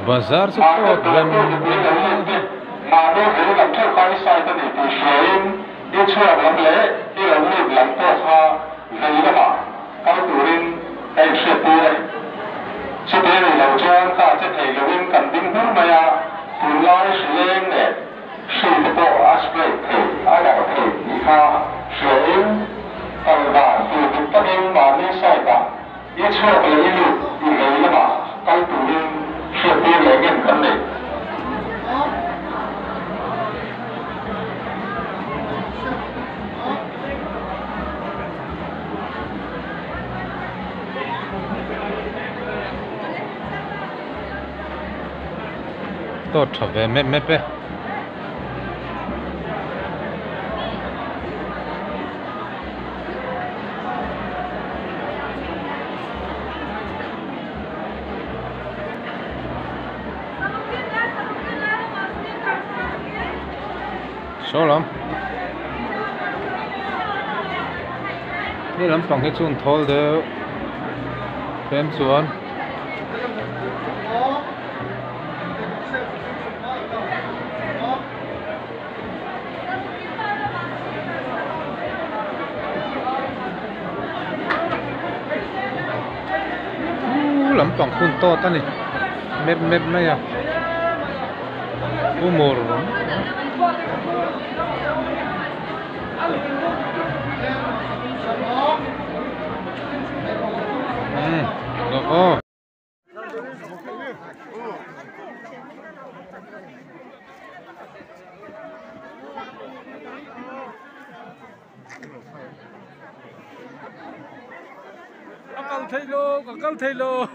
Bazar support them. Mano hiểu làm theo khai sai tên thì sớm đi chơi làm lễ đi làm việc làm tốt ha vậy đó mà các tụi mình đây sẽ đi đây sẽ đi này làm cho ta sẽ thấy là mình cần định hướng mà ya tụi lai sẽ lên này sự bộ aspect thì ai đã thì đi ha sớm tầm bản tụi mình tất nhiên mà nên sai cả đi chơi là đi được đi vậy đó mà các tụi mình sẽ đi lấy những cái này tốt về mẹ bé số lắmนี่ลำปังให้จุนทอลเด้อเป็นส่วนลำปังคุณโตตั้งนี่เม็ดไม่อะumur oh Akal thay lo